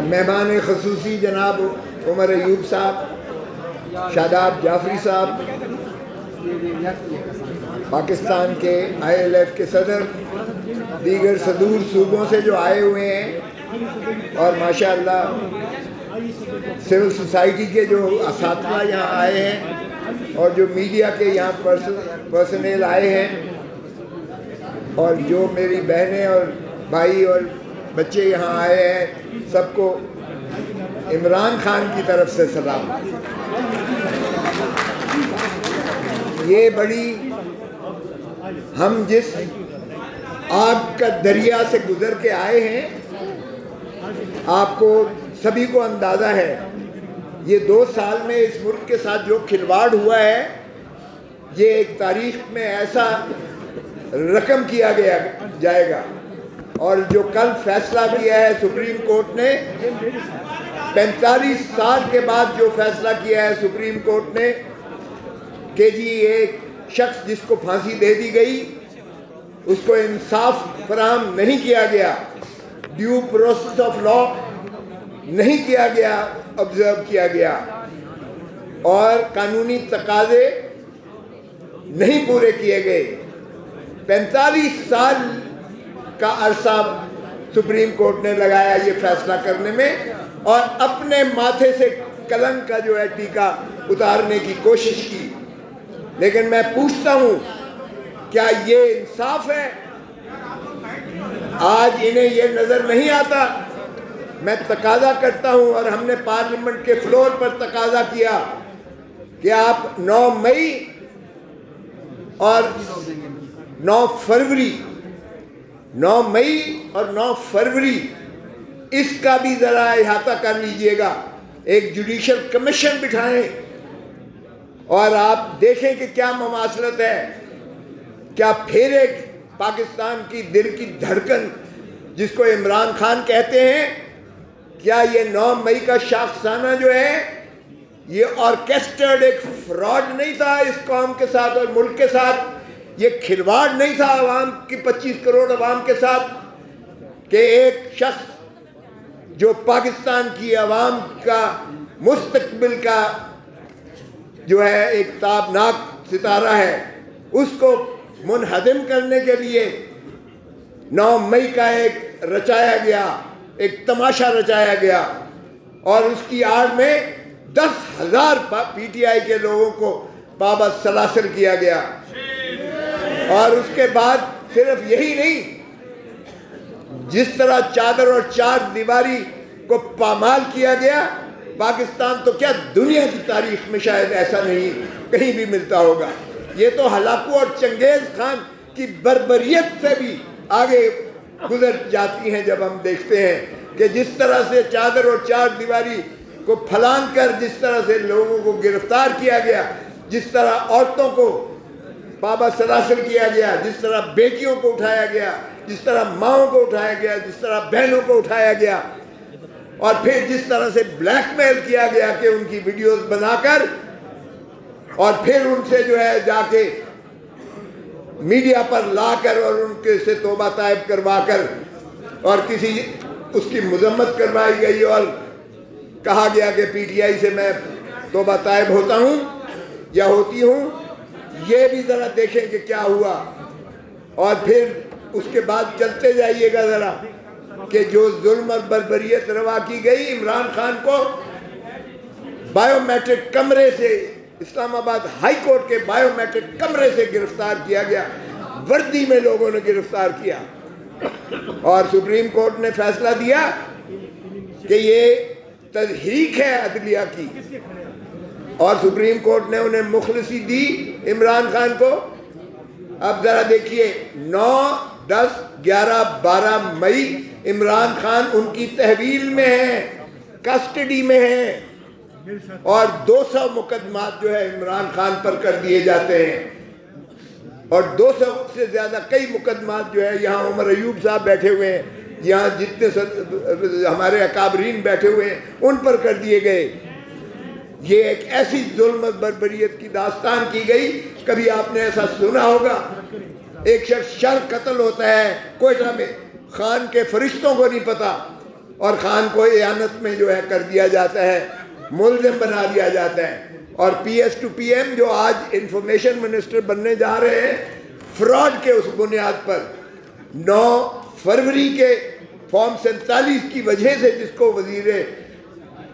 مہمان خصوصی جناب عمر ایوب صاحب، شاداب جعفری صاحب، پاکستان کے ILF کے صدر، دیگر صدور صوبوں سے جو آئے ہوئے ہیں، اور ماشاءاللہ سول سوسائٹی کے جو اساتذہ یہاں آئے ہیں، اور جو میڈیا کے یہاں پرسنل آئے ہیں، اور جو میری بہنیں اور بھائی اور بچے یہاں آئے ہیں، سب کو عمران خان کی طرف سے سلام۔ یہ بڑی ہم جس آگ کا دریا سے گزر کے آئے ہیں، آپ کو سبھی کو اندازہ ہے یہ 2 سال میں اس ملک کے ساتھ جو کھلواڑ ہوا ہے، یہ ایک تاریخ میں ایسا رقم کیا جائے گا۔ اور جو کل فیصلہ کیا ہے سپریم کورٹ نے، 45 سال کے بعد جو فیصلہ کیا ہے سپریم کورٹ نے کہ جی ایک شخص جس کو پھانسی دے دی گئی، اس کو انصاف فراہم نہیں کیا گیا، ڈیو پروسیس آف لا نہیں کیا گیا، آبزرو کیا گیا، اور قانونی تقاضے نہیں پورے کیے گئے۔ 45 سال کا عرصہ سپریم کورٹ نے لگایا یہ فیصلہ کرنے میں، اور اپنے ماتھے سے کلنک کا جو ہے ٹیکا اتارنے کی کوشش کی۔ لیکن میں پوچھتا ہوں، کیا یہ انصاف ہے؟ آج انہیں یہ نظر نہیں آتا۔ میں تقاضا کرتا ہوں، اور ہم نے پارلیمنٹ کے فلور پر تقاضا کیا کہ آپ 9 مئی اور 9 فروری 9 مئی اور 9 فروری اس کا بھی ذرا احاطہ کر لیجئے گا، ایک جوڈیشل کمیشن بٹھائیں اور آپ دیکھیں کہ کیا مماثلت ہے۔ کیا پھر ایک پاکستان کی دل کی دھڑکن جس کو عمران خان کہتے ہیں، کیا یہ 9 مئی کا شاخسانہ جو ہے یہ آرکیسٹرڈ ایک فراڈ نہیں تھا اس قوم کے ساتھ اور ملک کے ساتھ؟ یہ کھلواڑ نہیں تھا عوام کی 25 کروڑ عوام کے ساتھ کہ ایک شخص جو پاکستان کی عوام کا مستقبل کا جو ہے ایک تابناک ستارہ ہے، اس کو منہدم کرنے کے لیے 9 مئی کا ایک رچایا گیا، ایک تماشا رچایا گیا، اور اس کی آڑ میں 10,000 PTI کے لوگوں کو پابند سلاسل کیا گیا۔ اور اس کے بعد صرف یہی نہیں، جس طرح چادر اور چار دیواری کو پامال کیا گیا، پاکستان تو کیا دنیا کی تاریخ میں شاید ایسا نہیں کہیں بھی ملتا ہوگا۔ یہ تو ہلاکو اور چنگیز خان کی بربریت سے بھی آگے گزر جاتی ہیں جب ہم دیکھتے ہیں کہ جس طرح سے چادر اور چار دیواری کو پھلانگ کر جس طرح سے لوگوں کو گرفتار کیا گیا، جس طرح عورتوں کو پابند سلاسل کیا گیا، جس طرح بیٹیوں کو اٹھایا گیا، جس طرح ماؤں کو اٹھایا گیا، جس طرح بہنوں کو اٹھایا گیا، اور پھر جس طرح سے بلیک میل کیا گیا کہ ان کی ویڈیوز بنا کر اور پھر ان سے جو ہے جا کے میڈیا پر لا کر اور ان کے سے توبہ طائب کروا کر اور کسی اس کی مذمت کروائی گئی اور کہا گیا کہ PTI سے میں توبہ طائب ہوتا ہوں یا ہوتی ہوں۔ یہ بھی ذرا دیکھیں کہ کیا ہوا، اور پھر اس کے بعد چلتے جائیے گا ذرا کہ جو ظلم اور بربریت روا کی گئی، عمران خان کو بائیو میٹرک کمرے سے اسلام آباد ہائی کورٹ کے بائیو میٹرک کمرے سے گرفتار کیا گیا، وردی میں لوگوں نے گرفتار کیا، اور سپریم کورٹ نے فیصلہ دیا کہ یہ تضحیک ہے عدلیہ کی، اور سپریم کورٹ نے انہیں مخلصی دی عمران خان کو۔ اب ذرا دیکھیے 9، 10، 11، 12 مئی عمران خان ان کی تحویل میں ہیں، کسٹڈی میں ہیں، اور 200 مقدمات جو ہے عمران خان پر کر دیے جاتے ہیں، اور 200 سے زیادہ کئی مقدمات جو ہے یہاں عمر ایوب صاحب بیٹھے ہوئے ہیں، یہاں جتنے ہمارے اکابرین بیٹھے ہوئے ہیں ان پر کر دیے گئے۔ یہ ایک ایسی ظلم و بربریت کی داستان کی گئی، کبھی آپ نے ایسا سنا ہوگا؟ ایک شخص شر قتل ہوتا ہے کوئٹہ میں، خان کے فرشتوں کو نہیں پتا اور خان کو اعانت میں جو ہے کر دیا جاتا ہے، ملزم بنا دیا جاتا ہے۔ اور P S to P M جو آج انفارمیشن منسٹر بننے جا رہے ہیں، فراڈ کے اس بنیاد پر 9 فروری کے فارم 47 کی وجہ سے جس کو وزیر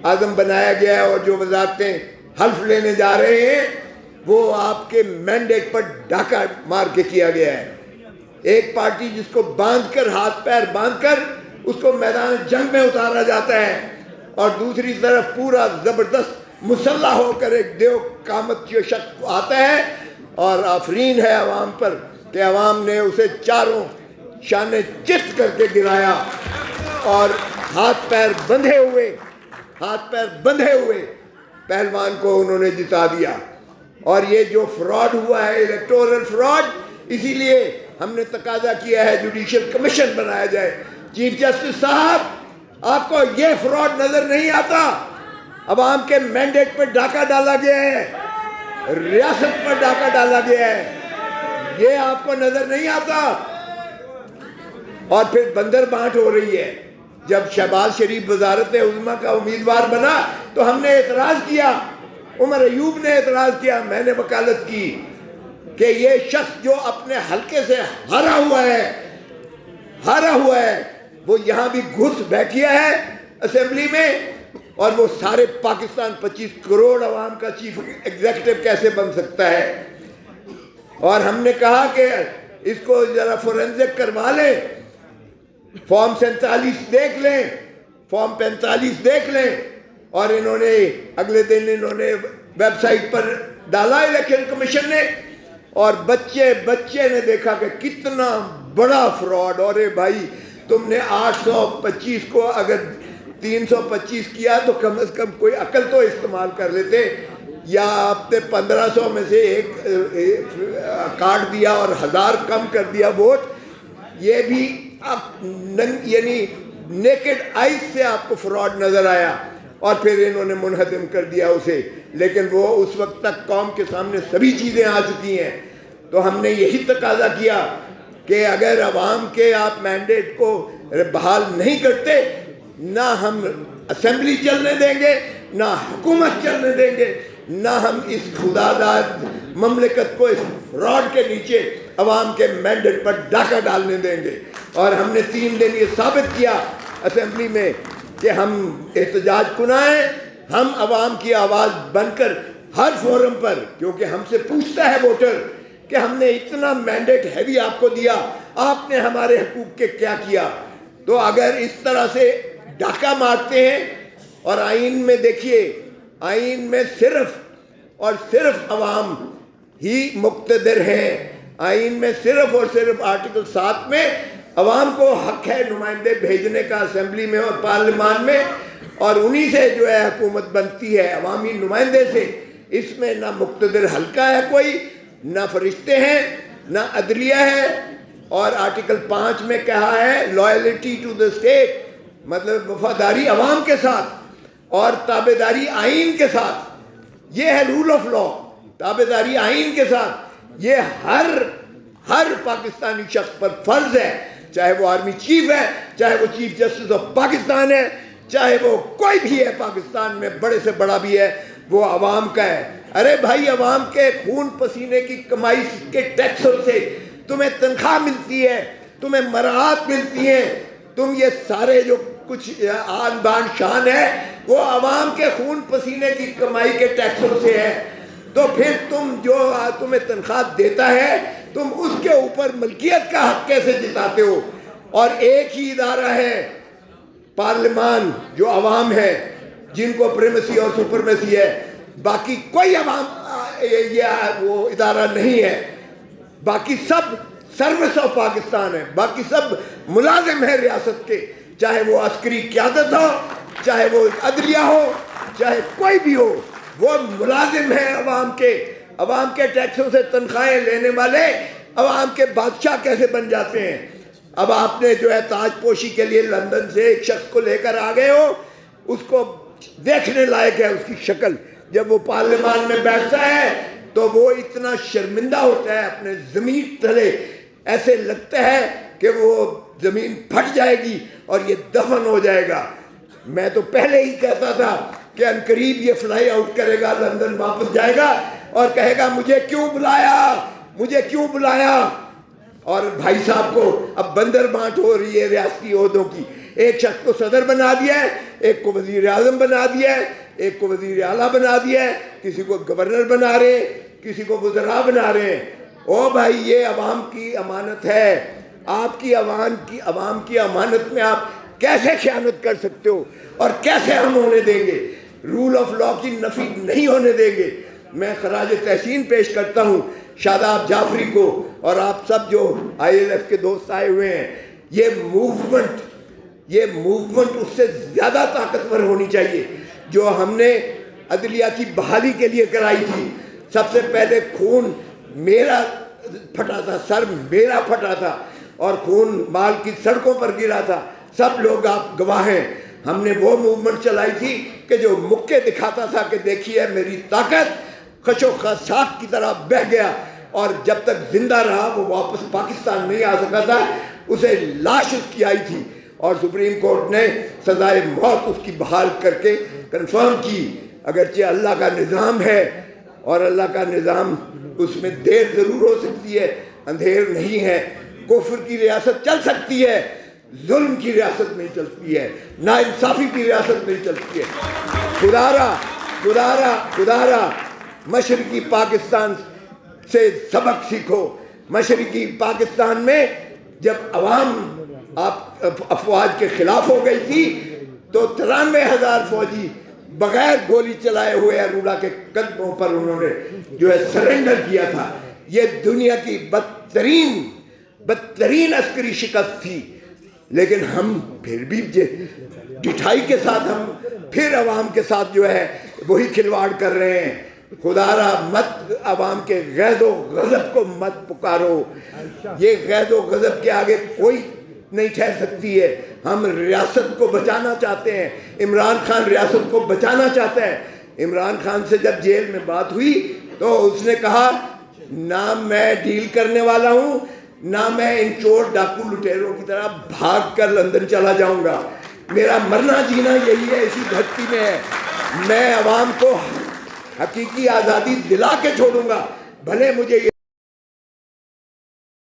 اعظم بنایا گیا ہے اور جو وزارتیں حلف لینے جا رہے ہیں، وہ آپ کے مینڈیٹ پر ڈاکہ مار کے کیا گیا ہے۔ ایک پارٹی جس کو باندھ کر، ہاتھ پیر باندھ کر اس کو میدان جنگ میں اتارا جاتا ہے، اور دوسری طرف پورا زبردست مسلح ہو کر ایک دیو قامت جو شخص آتا ہے اور آفرین ہے عوام پر کہ عوام نے اسے چاروں شانے چت کر کے گرایا، اور ہاتھ پیر بندھے ہوئے پہلوان کو انہوں نے جتا دیا۔ اور یہ جو فراڈ ہوا ہے، الیکٹورل فراڈ، اسی لیے ہم نے تقاضا کیا ہے جوڈیشل کمیشن بنایا جائے۔ چیف جسٹس صاحب، آپ کو یہ فراڈ نظر نہیں آتا؟ عوام کے مینڈیٹ پر ڈاکہ ڈالا گیا ہے، ریاست پر ڈاکہ ڈالا گیا ہے، یہ آپ کو نظر نہیں آتا؟ اور پھر بندر بانٹ ہو رہی ہے۔ جب شہباز شریف وزارت عظمیٰ کا امیدوار بنا تو ہم نے اعتراض کیا، عمر ایوب نے اعتراض کیا، میں نے وکالت کی کہ یہ شخص جو اپنے حلقے سے ہارا ہوا ہے وہ یہاں بھی گھس بیٹھیا ہے اسمبلی میں، اور وہ سارے پاکستان 25 کروڑ عوام کا چیف ایگزیکٹو کیسے بن سکتا ہے؟ اور ہم نے کہا کہ اس کو ذرا فورنزک کروا لیں، فارم 47 دیکھ لیں، فارم 45 دیکھ لیں۔ اور انہوں نے اگلے دن ویب سائٹ پر ڈالا الیکشن کمیشن نے، اور بچے نے دیکھا کہ کتنا بڑا فراڈ۔ اور بھائی، تم نے 825 کو اگر 325 کیا تو کم از کم کوئی عقل تو استعمال کر لیتے، یا آپ نے 1500 میں سے ایک کاٹ دیا اور 1000 کم کر دیا ووٹ۔ یہ بھی یعنی نیکڈ آئیز سے آپ کو فراڈ نظر آیا، اور پھر انہوں نے منہدم کر دیا اسے۔ لیکن وہ اس وقت تک قوم کے سامنے سبھی چیزیں آ چکی ہیں۔ تو ہم نے یہی تقاضا کیا کہ اگر عوام کے آپ مینڈیٹ کو بحال نہیں کرتے، نہ ہم اسمبلی چلنے دیں گے، نہ حکومت چلنے دیں گے، نہ ہم اس خداداد مملکت کو اس فراڈ کے نیچے عوام کے مینڈیٹ پر ڈاکہ ڈالنے دیں گے۔ اور ہم نے 3 دن یہ ثابت کیا اسمبلی میں کہ ہم احتجاج کناں ہیں، ہم عوام کی آواز بن کر ہر فورم پر، کیونکہ ہم سے پوچھتا ہے ووٹر کہ ہم نے اتنا مینڈیٹ ہیوی آپ کو دیا، آپ نے ہمارے حقوق کے کیا کیا؟ تو اگر اس طرح سے ڈاکہ مارتے ہیں، اور آئین میں دیکھیے، آئین میں صرف اور صرف عوام ہی مقتدر ہیں۔ آئین میں صرف اور صرف آرٹیکل 7 میں عوام کو حق ہے نمائندے بھیجنے کا اسمبلی میں اور پارلیمان میں، اور انہی سے جو ہے حکومت بنتی ہے، عوامی نمائندے سے۔ اس میں نہ مقتدر حلقہ ہے کوئی، نہ فرشتے ہیں، نہ عدلیہ ہے۔ اور آرٹیکل 5 میں کہا ہے لائلٹی ٹو دا اسٹیٹ، مطلب وفاداری عوام کے ساتھ اور تابعداری آئین کے ساتھ۔ یہ ہے رول آف لا، تابعداری آئین کے ساتھ۔ یہ ہر پاکستانی شخص پر فرض ہے، چاہے وہ آرمی چیف ہے، چاہے وہ چیف جسٹس آف پاکستان ہے، چاہے وہ کوئی بھی ہے پاکستان میں، بڑے سے بڑا بھی ہے، وہ عوام کا ہے۔ ارے بھائی، عوام کے خون پسینے کی کمائی کے ٹیکسوں سے تمہیں تنخواہ ملتی ہے، تمہیں مراعات ملتی ہیں، تم یہ سارے جو کچھ آن بان شان ہے وہ عوام کے خون پسینے کی کمائی کے ٹیکسوں سے ہے۔ تو پھر تم جو تمہیں تنخواہ دیتا ہے، تم اس کے اوپر ملکیت کا حق کیسے جتاتے ہو؟ اور ایک ہی ادارہ ہے پارلیمان جو عوام ہے، جن کو پریمیسی اور سپرمیسی ہے، باقی کوئی عوام یہ وہ ادارہ نہیں ہے۔ باقی سب سروس آف پاکستان ہے، باقی سب ملازم ہیں ریاست کے، چاہے وہ عسکری قیادت ہو، چاہے وہ عدلیہ ہو، چاہے کوئی بھی ہو، وہ ملازم ہیں عوام کے ٹیکسوں سے تنخواہیں لینے والے عوام کے بادشاہ کیسے بن جاتے ہیں؟ اب آپ نے جو ہے تاج پوشی کے لیے لندن سے ایک شخص کو لے کر آ گئے ہو، اس کو دیکھنے لائق ہے اس کی شکل، جب وہ پارلیمان میں بیٹھتا ہے تو وہ اتنا شرمندہ ہوتا ہے اپنے زمین تلے، ایسے لگتا ہے کہ وہ زمین پھٹ جائے گی اور یہ دفن ہو جائے گا۔ میں تو پہلے ہی کہتا تھا کہ عنقریب یہ فلائی آؤٹ کرے گا، لندن واپس جائے گا اور کہے گا مجھے کیوں بلایا، مجھے کیوں بلایا۔ اور بھائی صاحب کو اب بندر بانٹ ہو رہی ہے ریاستی عہدوں کی، ایک شخص کو صدر بنا دیا ہے، ایک کو وزیر اعظم بنا دیا ہے، ایک کو وزیر اعلیٰ بنا دیا ہے، کسی کو گورنر بنا رہے ہیں، کسی کو وزراء بنا رہے ہیں۔ او بھائی یہ عوام کی امانت ہے، آپ کی عوام کی امانت میں آپ کیسے خیانت کر سکتے ہو، اور کیسے ہم ہونے دیں گے؟ رول آف لا کی نفی نہیں ہونے دیں گے۔ میں خراج تحسین پیش کرتا ہوں شاداب جعفری کو اور آپ سب جو آئی ایل ایف کے دوست آئے ہوئے ہیں۔ یہ موومنٹ اس سے زیادہ طاقتور ہونی چاہیے جو ہم نے عدلیہ کی بحالی کے لیے کرائی تھی۔ سب سے پہلے خون میرا پھٹا تھا، سر میرا پھٹا تھا، اور خون مال کی سڑکوں پر گرا تھا، سب لوگ آپ گواہ ہیں۔ ہم نے وہ موومنٹ چلائی تھی کہ جو مکے دکھاتا تھا کہ دیکھیے میری طاقت، خشو خاشاک کی طرح بہہ گیا، اور جب تک زندہ رہا وہ واپس پاکستان نہیں آ سکا تھا، اسے لاش اس کی آئی تھی، اور سپریم کورٹ نے سزائے موت اس کی بحال کر کے کنفرم کی۔ اگرچہ اللہ کا نظام ہے اور اللہ کا نظام، اس میں دیر ضرور ہو سکتی ہے، اندھیر نہیں ہے۔ کفر کی ریاست چل سکتی ہے، ظلم کی ریاست نہیں چلتی ہے، ناانصافی کی ریاست نہیں چلتی ہے۔ خدارا مشرقی پاکستان سے سبق سیکھو۔ مشرقی پاکستان میں جب عوام افواج کے خلاف ہو گئی تھی تو 93,000 فوجی بغیر گولی چلائے ہوئے ارولہ کے قدموں پر انہوں نے جو ہے سرنڈر کیا تھا۔ یہ دنیا کی بدترین عسکری شکست تھی، لیکن ہم پھر بھی ڈٹھائی کے ساتھ ہم پھر عوام کے ساتھ جو ہے وہی کھلواڑ کر رہے ہیں۔ خدارا مت عوام کے غیظ و غضب کو مت پکارو، یہ غیظ و غضب کے آگے کوئی نہیں ٹھہر سکتی ہے۔ ہم ریاست کو بچانا چاہتے ہیں، عمران خان ریاست کو بچانا چاہتا ہے۔ عمران خان سے جب جیل میں بات ہوئی تو اس نے کہا نہ میں ڈیل کرنے والا ہوں، نہ میں ان چور ڈاکو لٹیروں کی طرح بھاگ کر لندن چلا جاؤں گا، میرا مرنا جینا یہی ہے، اسی دھرتی میں ہے۔ میں عوام کو حقیقی آزادی دلا کے چھوڑوں گا، بھلے مجھے